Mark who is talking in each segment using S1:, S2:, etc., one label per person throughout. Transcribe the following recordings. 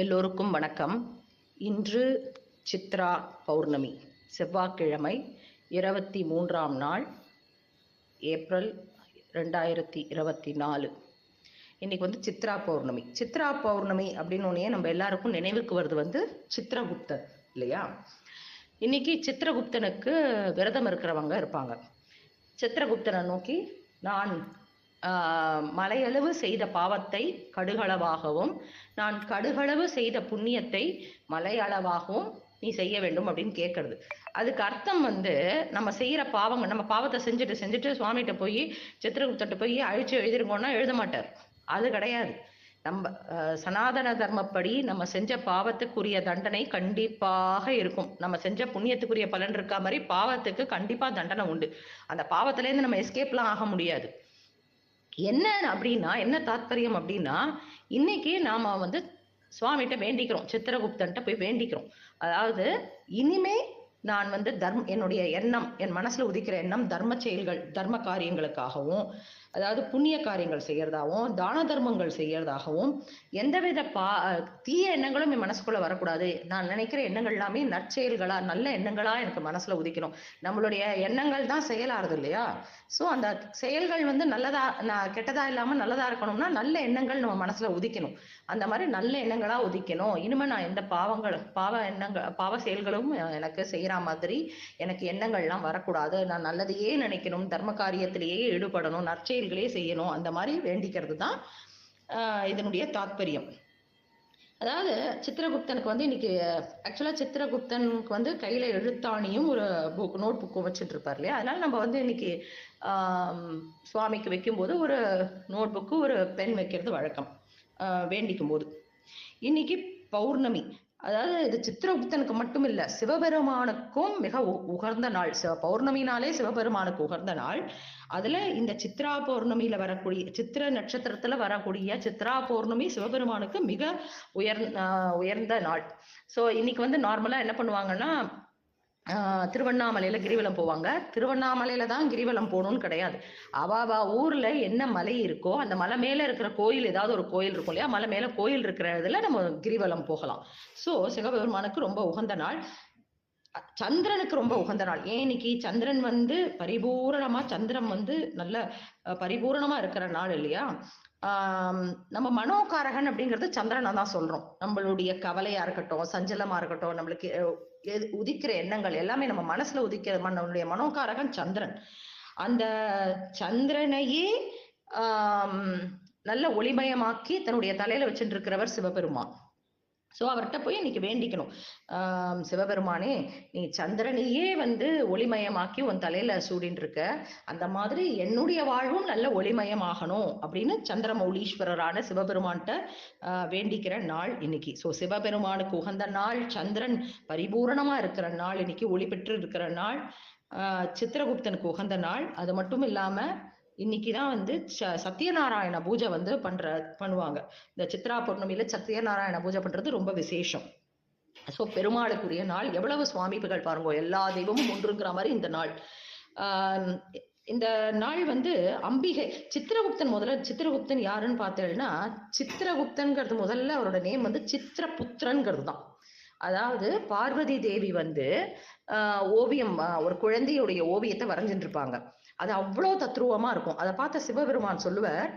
S1: எல்லோருக்கும் வணக்கம். இன்று சித்ரா பௌர்ணமி, செவ்வாய்க்கிழமை, 23ஆம் நாள், ஏப்ரல் 2024. இன்னைக்கு சித்ரா பௌர்ணமி. சித்ரா பௌர்ணமி அப்படின்னு நம்ம எல்லாருக்கும் நினைவுக்கு வருது சித்ரகுப்தன் இல்லையா? இன்னைக்கு சித்ரகுப்தனுக்கு விரதம் இருக்கிறவங்க இருப்பாங்க. சித்ரகுப்தனை நோக்கி, நான் மலையளவு செய்த பாவத்தை கடுகளவாகவும், நான் கடுகளவு செய்த புண்ணியத்தை மலையளவாகவும் நீ செய்ய வேண்டும் அப்படின்னு கேட்கறது. அதுக்கு அர்த்தம் நம்ம செய்யற பாவங்கள், நம்ம பாவத்தை செஞ்சுட்டு சுவாமிகிட்ட போய் சித்திரகுப்தர்கிட்ட போய் அழிச்சு எழுதிருக்கோம்னா எழுத மாட்டார். அது கிடையாது. நம்ம சனாதன தர்மப்படி நம்ம செஞ்ச பாவத்துக்குரிய தண்டனை கண்டிப்பாக இருக்கும். நம்ம செஞ்ச புண்ணியத்துக்குரிய பலன் இருக்கா மாதிரி பாவத்துக்கு கண்டிப்பா தண்டனை உண்டு. அந்த பாவத்திலேருந்து நம்ம எஸ்கேப்லாம் ஆக முடியாது. என்ன அப்படின்னா, என்ன தாத்பரியம் அப்படின்னா, இன்னைக்கு நாம சுவாமிகிட்ட வேண்டிக்கிறோம், சித்திரகுப்தன்ட்ட போய் வேண்டிக்கிறோம். அதாவது இனிமே நான் என்னுடைய எண்ணம், என் மனசுல உதிக்கிற எண்ணம் தர்ம செயல்கள், தர்ம காரியங்களுக்காகவும், அதாவது புண்ணிய காரியங்கள் செய்யறதாகவும், தான தர்மங்கள் செய்யறதாகவும், எந்தவித தீய எண்ணங்களும் என் மனசுக்குள்ள வரக்கூடாது. நான் நினைக்கிற எண்ணங்கள் எல்லாமே நற்செயல்களா, நல்ல எண்ணங்களா எனக்கு மனசுல உதிக்கணும். நம்மளுடைய எண்ணங்கள் தான் செயலாறுது இல்லையா? ஸோ அந்த செயல்கள் நல்லதா, கெட்டதா இல்லாம நல்லதா இருக்கணும்னா நல்ல எண்ணங்கள் நம்ம மனசுல உதிக்கணும். அந்த மாதிரி நல்ல எண்ணங்களா உதிக்கணும். இனிமே நான் எந்த பாவ செயல்களும் எனக்கு செய்யற மாதிரி எனக்கு எண்ணங்கள்லாம் வரக்கூடாது. நான் நல்லதையே நினைக்கணும், தர்ம காரியத்திலேயே ஈடுபடணும், நற்செயல்களே செய்யணும். அந்த மாதிரி வேண்டிக்கிறது தான் இதனுடைய தாத்பரியம். அதாவது சித்திரகுப்தனுக்கு இன்னைக்கு ஆக்சுவலா சித்திரகுப்தனுக்கு கையில எழுத்தாணியும் ஒரு நோட் புக்கும் வச்சுட்டு இருப்பார் இல்லையா? அதனால நம்ம இன்னைக்கு சுவாமிக்கு வைக்கும்போது ஒரு நோட் புக்கு, ஒரு பென் வைக்கிறது வழக்கம் வேண்டிக்கும் போது. இன்னைக்கு பௌர்ணமி. அதாவது இது சித்திரகுப்தனுக்கு மட்டும் இல்ல, சிவபெருமானுக்கும் மிக உகந்த நாள். பௌர்ணமினாலே சிவபெருமானுக்கு உகந்த நாள். அதுல இந்த சித்ரா பௌர்ணமியில வரக்கூடிய, சித்திர நட்சத்திரத்துல வரக்கூடிய சித்ரா பௌர்ணமி சிவபெருமானுக்கு மிக உயர்ந்த நாள். சோ இன்னைக்கு நார்மலா என்ன பண்ணுவாங்கன்னா, திருவண்ணாமலையில கிரிவலம் போவாங்க. திருவண்ணாமலையில தான் கிரிவலம் போகணும்னு கிடையாது. அவ ஊர்ல என்ன மலை இருக்கோ அந்த மலை மேல இருக்கிற கோயில், ஏதாவது ஒரு கோயில் இருக்கும் இல்லையா? மலை மேல கோயில் இருக்கிற இதுல நம்ம கிரிவலம் போகலாம். சோ சிவபெருமானுக்கு ரொம்ப உகந்த நாள். சந்திரனுக்கு ரொம்ப உகந்த நாள். ஏன் இன்னைக்கு சந்திரன் பரிபூரணமா, சந்திரன் நல்ல பரிபூரணமா இருக்கிற நாள் இல்லையா? நம்ம மனோகாரகன் அப்படிங்கிறது சந்திரனை தான் சொல்றோம். நம்மளுடைய கவலையா இருக்கட்டும், சஞ்சலமா இருக்கட்டும், நம்மளுக்கு உதிக்கிற எண்ணங்கள் எல்லாமே நம்ம மனசுல உதிக்கிற நம்மளுடைய மனோகாரகன் சந்திரன். அந்த சந்திரனையே நல்ல ஒளிமயமாக்கி தன்னுடைய தலையில வச்சுட்டு இருக்கிறவர் சிவபெருமான். சோ அவர்கிட்ட போய் இன்னைக்கு வேண்டிக்கணும், சிவபெருமானே, நீ சந்திரனையே ஒளிமயமாக்கி உன் தலையில சூடின்னு இருக்க, அந்த மாதிரி என்னுடைய வாழ்வும் நல்ல ஒளிமயமாகணும் அப்படின்னு சந்திரமௌலீஸ்வரரான சிவபெருமான்கிட்ட வேண்டிக்கிற நாள் இன்னைக்கு. சோ சிவபெருமானுக்கு உகந்த நாள், சந்திரன் பரிபூரணமா இருக்கிற நாள், இன்னைக்கு ஒளி பெற்று இருக்கிற நாள், சித்திரகுப்தனுக்கு உகந்த நாள். அது மட்டும் இல்லாம இன்னைக்குதான் சத்யநாராயண பூஜை பண்ணுவாங்க. இந்த சித்ரா பௌர்ணமியில சத்யநாராயண பூஜை பண்றது ரொம்ப விசேஷம். சோ பெருமாளுக்குரிய நாள். எவ்வளவு சுவாமிகள் பாருங்க, எல்லா தெய்வமும் ஒன்றுங்கிற மாதிரி இந்த நாள். இந்த நாள் அம்பிகை சித்திரகுப்தன். முதல்ல சித்திரகுப்தன் யாருன்னு பார்த்தேன்னா, சித்திரகுப்தன்கிறது முதல்ல அவரோட நேம் சித்திரபுத்திரன்கிறது தான். அதாவது பார்வதி தேவி ஓவியம், ஒரு குழந்தையுடைய ஓவியத்தை வரைஞ்சிட்டு இருப்பாங்க. அது அவ்வளவு தத்ரூபமா இருக்கும். அதை பார்த்த சிவபெருமான் சொல்லுவார்,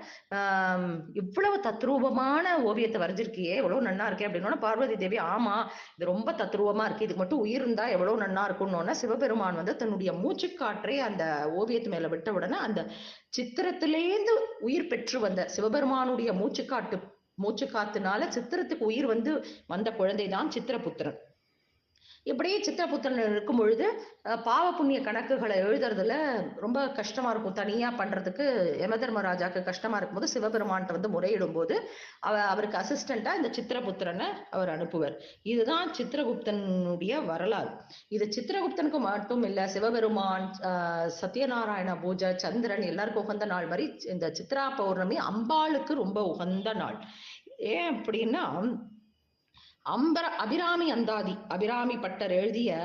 S1: இவ்வளவு தத்ரூபமான ஓவியத்தை வரைஞ்சிருக்கியே, எவ்வளவு நன்னா இருக்கே அப்படின்னா, பார்வதி தேவி, ஆமா இது ரொம்ப தத்ரூபமா இருக்கு, இதுக்கு மட்டும் உயிர் இருந்தா எவ்வளவு நன்னா இருக்கும்னு சிவபெருமான் தன்னுடைய மூச்சுக்காற்றை அந்த ஓவியத்து மேல விட்ட உடனே அந்த சித்திரத்திலேந்து உயிர் பெற்று வந்த சிவபெருமானுடைய மூச்சுக்காத்துனால சித்திரத்துக்கு உயிர் வந்த குழந்தைதான் சித்திரபுத்திரன். இப்படியே சித்திரபுத்திரன் இருக்கும் பொழுது பாவ புண்ணிய கணக்குகளை எழுதுறதுல ரொம்ப கஷ்டமா இருக்கும். தனியா பண்றதுக்கு யமதர்மராஜாக்கு கஷ்டமா இருக்கும்போது சிவபெருமான்கிட்ட முறையிடும் போது அவருக்கு அசிஸ்டண்டா இந்த சித்திரபுத்திரனை அவர் அனுப்புவார். இதுதான் சித்திரகுப்தனுடைய வரலாறு. இது சித்திரகுப்தனுக்கு மட்டும் இல்ல, சிவபெருமான், சத்யநாராயண பூஜை, சந்திரன் எல்லாருக்கும் உகந்த நாள் மாதிரி இந்த சித்ரா பௌர்ணமி அம்பாளுக்கு ரொம்ப உகந்த நாள். ஏன் அப்படின்னா, அபிராமி பட்டர் எழுதிய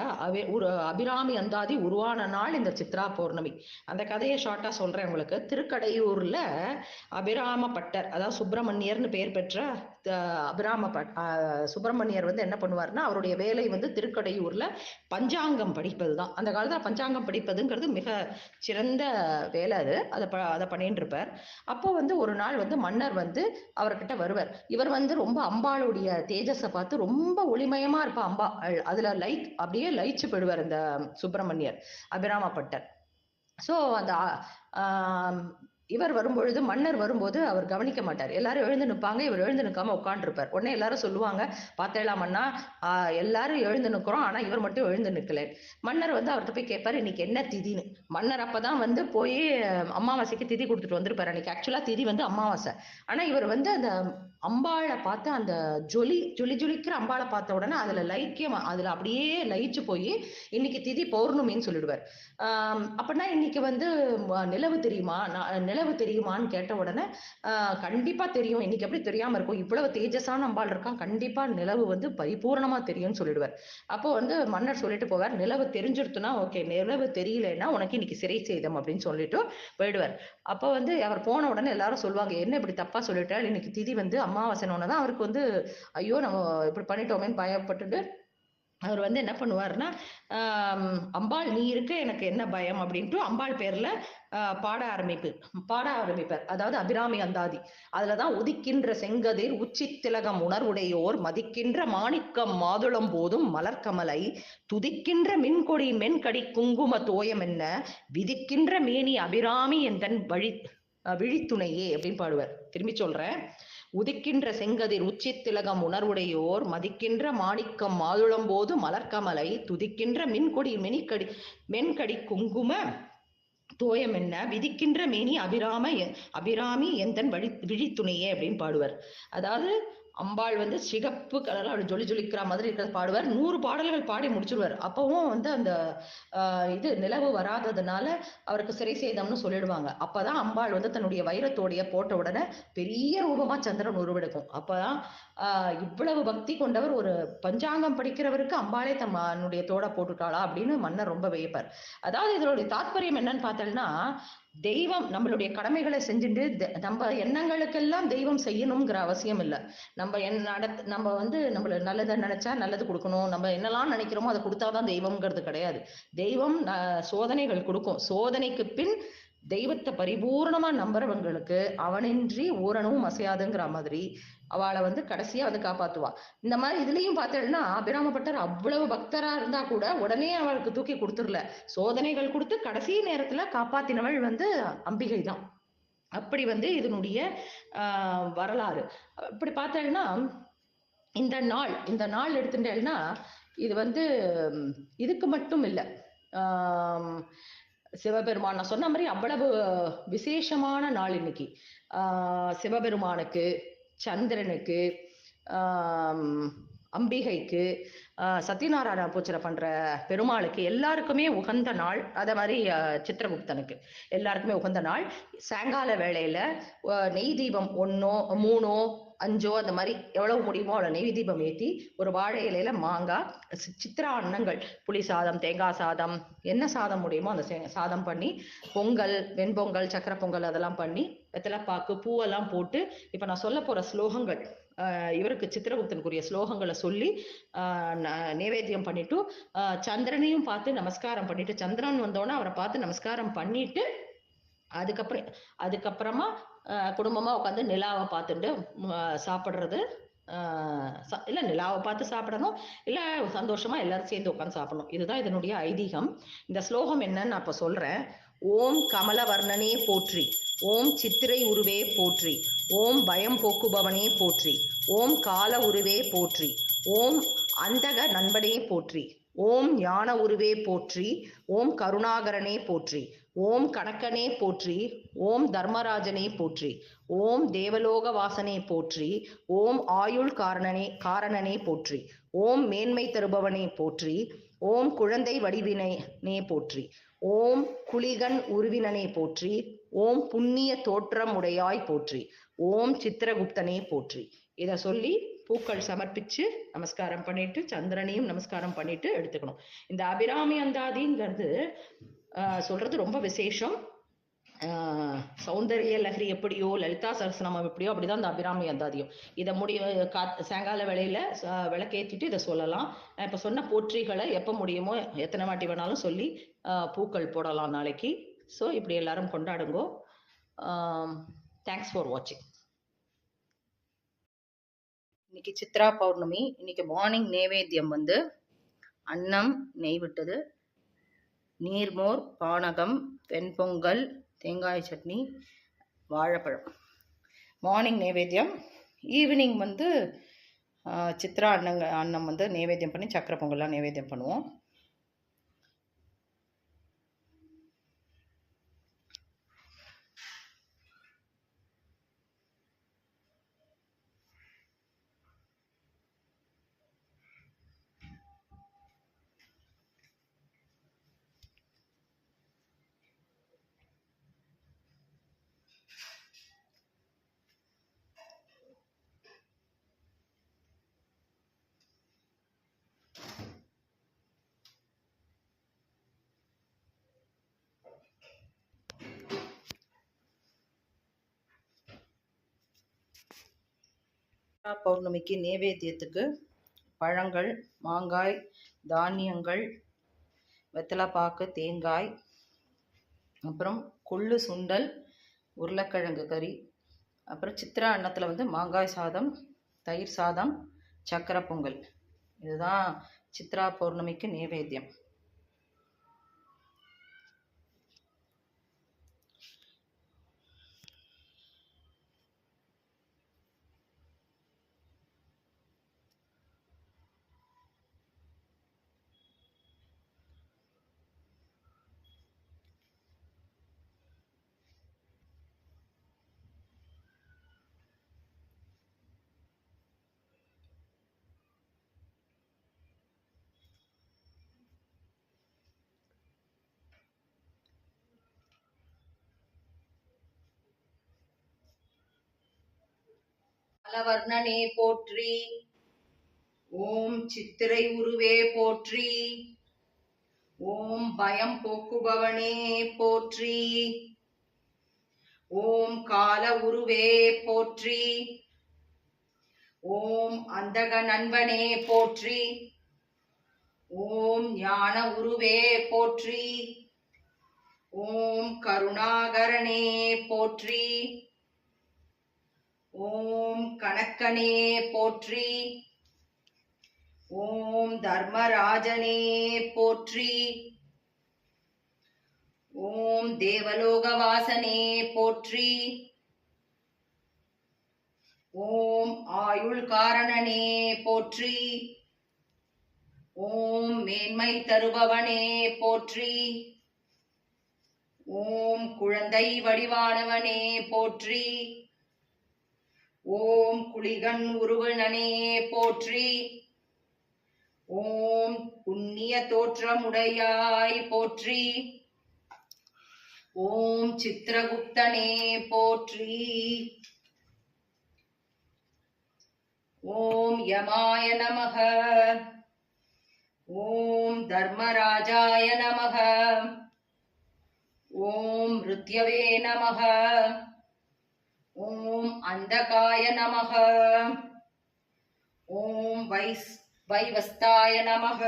S1: அபிராமி அந்தாதி உருவான நாள் இந்த சித்ரா பௌர்ணமி. அந்த கதையை ஷார்ட்டா சொல்றேன் உங்களுக்கு. திருக்கடையூர்ல அபிராம பட்டர், அதாவது சுப்பிரமணியர்னு பெயர் பெற்ற அபிராம சுப்பிரமணியர் வந்து என்ன பண்ணுவார்னா, அவருடைய வேலை வந்து திருக்கடையூர்ல பஞ்சாங்கம் படிப்பது தான். அந்த காலத்துல பஞ்சாங்கம் படிப்பதுங்கிறது மிக சிறந்த வேலை அது. அதை பண்ணிட்டு இருப்பார். அப்போ வந்து ஒரு நாள் வந்து மன்னர் வந்து அவர்கிட்ட வருவார். இவர் வந்து ரொம்ப அம்பாளுடைய தேஜஸை பார்த்து ரொம்ப ஒளிமயமா இருப்பா அம்பா. அதுல அப்படியே லயிச்சு போயிடுவார் இந்த சுப்பிரமணியர், அபிராமப்பட்டர். ஸோ அந்த இவர் வரும்பொழுது, மன்னர் வரும்போது அவர் கவனிக்க மாட்டார். எல்லாரும் எழுந்து நிற்பாங்க, இவர் எழுந்து நிற்காம உட்காந்துருப்பார். உடனே எல்லாரும் சொல்லுவாங்க, பார்த்தேலாம் மன்னா, எல்லாரும் எழுந்து நிற்கிறோம், ஆனா இவர் மட்டும் எழுந்து நிற்கல. மன்னர் வந்து அவர்கிட்ட போய் கேட்பாரு, இன்னைக்கு என்ன திதின்னு. மன்னர் அப்பதான் வந்து போய் அமாவாசைக்கு திதி கொடுத்துட்டு வந்திருப்பாரு. அன்னைக்கு ஆக்சுவலா திதி வந்து அமாவாசை. ஆனா இவர் வந்து அந்த அம்பாளை பார்த்து, அந்த ஜொலிக்கிற அம்பாளை பார்த்த உடனே அதுல அப்படியே லயிச்சு போய் இன்னைக்கு திதி பௌர்ணமின்னு சொல்லிடுவார். அப்படின்னா இன்னைக்கு வந்து நிலவு தெரியுமான்னு கேட்ட உடனே கண்டிப்பா தெரியும், இன்னைக்கு எப்படி தெரியாம இருக்கும், இவ்வளவு தேஜஸான அம்பாள் இருக்கான், கண்டிப்பா நிலவு வந்து பரிபூர்ணமா தெரியும்னு சொல்லிடுவார். அப்போ வந்து மன்னர் சொல்லிட்டு போவார், நிலவு தெரிஞ்சிருத்துனா ஓகே, நிலவு தெரியலன்னா உனக்கு இன்னைக்கு சிறை சேதம் அப்படின்னு சொல்லிட்டு போயிடுவார். அப்போ வந்து அவர் போன உடனே எல்லாரும் சொல்லுவாங்க, என்ன இப்படி தப்பா சொல்லிட்டாரு, இன்னைக்கு திதி வந்து அமாவாசைன்னு தான் அவருக்கு வந்து ஐயோ நம்ம இப்படி பண்ணிட்டோமேன்னு பயப்பட்டுட்டு அவர் வந்து என்ன பண்ணுவார்னா, அம்பாள் நீ இருக்க எனக்கு என்ன பயம் அப்படின்ட்டு அம்பாள் பேர்ல பாட ஆரம்பிப்பார். அதாவது அபிராமி அந்தாதி. அதுலதான் உதிக்கின்ற செங்கதிர் உச்சி திலகம் உணர்வுடையோர் மதிக்கின்ற மாணிக்கம் மாதுளம் போதும் மலர்கமலை துதிக்கின்ற மின்கொடி மென்கடி குங்கும தோயம் என்ன விதிக்கின்ற மேனி அபிராமி என் விழித்துணையே அப்படின்னு பாடுவார். திரும்பி சொல்றேன், உதிக்கின்ற செங்கதிர் உச்சி திலகம் உணர்வுடையோர் மதிக்கின்ற மாணிக்கம் மாதுளம் போது மலர்கமலை துதிக்கின்ற மின்கொடி மென்கடி குங்கும தோயம் என்ன விதிக்கின்ற மேனி அபிராமி எந்தன் விழித்துணையே அப்படின்னு பாடுவார். அதாவது அம்பாள் வந்து சிகப்பு கலர்ல அப்படி ஜொலிக்கிற மாதிரி இருக்கிறது பாடுவார். 100 பாடல்கள் பாடி முடிச்சிருவார். அப்பவும் வந்து அந்த இது நிலவு வராததுனால அவருக்கு சிறை சேதம்னு சொல்லிடுவாங்க. அப்பதான் அம்பாள் வந்து தன்னுடைய வைரத்தோடைய போட்ட உடனே பெரிய ரூபமா சந்திரன் உருவெடுக்கும். அப்பதான் இவ்வளவு பக்தி கொண்டவர் ஒரு பஞ்சாங்கம் படிக்கிறவருக்கு அம்பாளே தன்னுடைய தோட போட்டுட்டாளா அப்படின்னு மன்னர் ரொம்ப வியப்பார். அதாவது இதனுடைய தாற்பயம் என்னன்னு பார்த்தோம்னா, தெய்வம் நம்மளுடைய கடமைகளை செஞ்சுட்டு நம்ம எண்ணங்களுக்கெல்லாம் தெய்வம் செய்யணுங்கிற அவசியம் இல்லை. நம்ம வந்து நம்மள நல்லதை நினைச்சா நல்லது கொடுக்கணும், நம்ம என்னெல்லாம் நினைக்கிறோமோ அதை கொடுத்தாதான் தெய்வம்ங்கிறது கிடையாது. தெய்வம் சோதனைகள் கொடுக்கும். சோதனைக்கு பின் தெய்வத்தை பரிபூர்ணமா நம்புறவங்களுக்கு அவனின்றி ஊரணும் அசையாதுங்கிற மாதிரி அவளை வந்து கடைசியா வந்து காப்பாத்துவா. இந்த மாதிரி இதுலயும் பார்த்தேன்னா அபிராமப்பட்டர் அவ்வளவு பக்தரா இருந்தா கூட உடனே அவளுக்கு தூக்கி கொடுத்துடல, சோதனைகள் கொடுத்து கடைசி நேரத்துல காப்பாத்தினவள் வந்து அம்பிகை தான். அப்படி வந்து இதனுடைய வரலாறு. இப்படி பார்த்தேன்னா இந்த நாள் எடுத்துட்டேன்னா இது வந்து இதுக்கு மட்டும் இல்லை, சிவபெருமான் நான் சொன்ன மாதிரி அவ்வளவு விசேஷமான நாள் இன்னைக்கு. சிவபெருமானுக்கு, சந்திரனுக்கு, அம்பிகைக்கு, சத்யநாராயண பூஜை பண்ற பெருமாளுக்கு எல்லாருக்குமே உகந்த நாள். அதே மாதிரி சித்திரகுப்தனுக்கு எல்லாருக்குமே உகந்த நாள். சாயங்கால வேளையில நெய் தீபம் 1 3 5 அந்த மாதிரி எவ்வளவு முடியுமோ அவ்வளவு நெய் தீபம் ஏற்றி ஒரு வாழை இலையில மாங்காய், சித்திரா அன்னங்கள், புளி சாதம், தேங்காய் சாதம், என்ன சாதம் முடியுமோ அந்த சாதம் பண்ணி, பொங்கல், வெண்பொங்கல், சக்கரை பொங்கல் அதெல்லாம் பண்ணி, வெத்தலைப்பாக்கு, பூவெல்லாம் போட்டு, இப்ப நான் சொல்ல போற ஸ்லோகங்கள் இவருக்கு சித்திரகுப்தனுக்குரிய ஸ்லோகங்களை சொல்லி நைவேத்தியம் பண்ணிட்டு சந்திரனையும் பார்த்து நமஸ்காரம் பண்ணிட்டு, சந்திரன் வந்தோன்னா அவரை பார்த்து நமஸ்காரம் பண்ணிட்டு அதுக்கப்புறமா குடும்பமா உட்காந்து நிலாவை பார்த்துட்டு சாப்பிட்றது. இல்ல நிலாவை பார்த்து சாப்பிடணும், இல்ல சந்தோஷமா எல்லாரும் சேர்ந்து உட்காந்து சாப்பிடணும். இதுதான் இதனுடைய ஐதீகம். இந்த ஸ்லோகம் என்னன்னு நான் இப்ப சொல்றேன். ஓம் கமலவர்ணனே போற்றி, ஓம் சித்திரை உருவே போற்றி, ஓம் பயம் போக்குபவனே போற்றி, ஓம் கால உருவே போற்றி, ஓம் அந்தக நண்பனே போற்றி, ஓம் ஞான உருவே போற்றி, ஓம் கருணாகரனே போற்றி, ஓம் கணக்கனே போற்றி, ஓம் தர்மராஜனே போற்றி, ஓம் தேவலோக வாசனே போற்றி, ஓம் ஆயுள் காரணனே போற்றி, ஓம் மேன்மை தருபவனே போற்றி, ஓம் குழந்தை வடிவினே போற்றி, ஓம் குளிகன் உருவினனே போற்றி, ஓம் புண்ணிய தோற்றம் உடையாய் போற்றி, ஓம் சித்திரகுப்தனே போற்றி. இத சொல்லி பூக்கள் சமர்ப்பிச்சு நமஸ்காரம் பண்ணிட்டு சந்திரனையும் நமஸ்காரம் பண்ணிட்டு எடுத்துக்கணும். இந்த அபிராமி அந்தாதிங்கிறது சொல்றது ரொம்ப விசேஷம். சௌந்தரிய லஹரி எப்படியோ, லலிதா சஹஸ்ரநாமம் எப்படியோ அப்படிதான் இந்த அபிராமி அந்தாதியும். இதை சாயங்கால வேளையில விளக்கேற்றிட்டு இதை சொல்லலாம். நான் இப்போ சொன்ன போற்றிகளை எப்போ முடியுமோ எத்தனை வாட்டி வேணாலும் சொல்லி பூக்கள் போடலாம் நாளைக்கு. ஸோ இப்படி எல்லாரும் கொண்டாடுங்கோ. தேங்க்ஸ் ஃபார் வாட்சிங். இன்னைக்கு சித்ரா பௌர்ணமி. இன்னைக்கு மார்னிங் நைவேத்தியம் வந்து அன்னம், நெய் விட்டது, நீர்மோர், பானகம், வெண்பொங்கல், தேங்காய் சட்னி, வாழைப்பழம். மார்னிங் நைவேத்தியம். ஈவினிங் வந்து சித்ரா அன்னம் வந்து நைவேத்தியம் பண்ணி சக்கரை பொங்கல்லாம் நைவேத்தியம் பண்ணுவோம். பௌர்ணமிக்கு நைவேத்தியத்துக்கு பழங்கள், மாங்காய், தானியங்கள், வெத்தலைப்பாக்கு, தேங்காய், அப்புறம் கொள்ளு சுண்டல், உருளைக்கிழங்கு கறி, அப்புறம் சித்ரா அன்னத்தில் வந்து மாங்காய் சாதம், தயிர் சாதம், சக்கரை பொங்கல். இதுதான் சித்ரா பௌர்ணமிக்கு நைவேத்தியம். பலவர்ணனே போற்றி. ஓம் சித்திரை உருவே போற்றி. ஓம் பயம் போக்குபவனே போற்றி. ஓம் கால உருவே போற்றி. ஓம் அந்தக நண்பனே போற்றி. ஓம் ஞான உருவே போற்றி. ஓம் கருணாகரனே போற்றி. ஓம் கணக்கனே போற்றி. ஓம் தர்மராஜனே போற்றி. ஓம் தேவலோகவாசனே போற்றி. ஓம் ஆயுள் காரணனே போற்றி. ஓம் மேன்மை தருபவனே போற்றி. ஓம் குழந்தை வடிவானவனே போற்றி. ஓம் குளிகன் உருவனனே போற்றி. ஓம் புண்ணிய தோற்றமுடையாய் போற்றி. ஓம் சித்திரகுப்தனே போற்றி. ஓம் யமாய நமக. ஓம் தர்மராஜாய நமக. ஓம் ருத்யவே நமக. ஓம் அந்தகாய நமக. ஓம் வைவஸ்தாய நமக.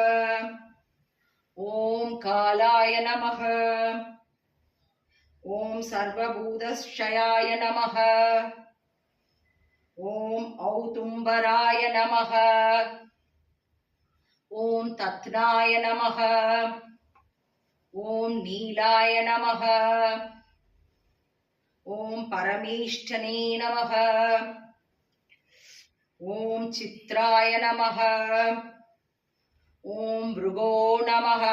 S1: ஓம் காலாய நமக. ஓம் சர்வபூதக்ஷயாய நமக. ஓம் ஔதும்பராய நமக. ஓம் தத்னாய நமக. ஓம் நீலாய நமக. ஓம் பரமேஷ்டனே நமக. ஓம் சித்ராய நமக. ஓம் ப்ருகோ நமக.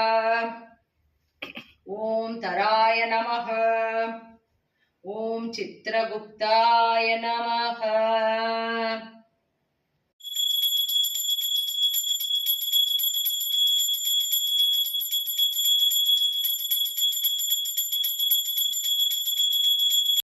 S1: ஓம் தராய நமக. ஓம் சித்ரகுப்தாய நமக.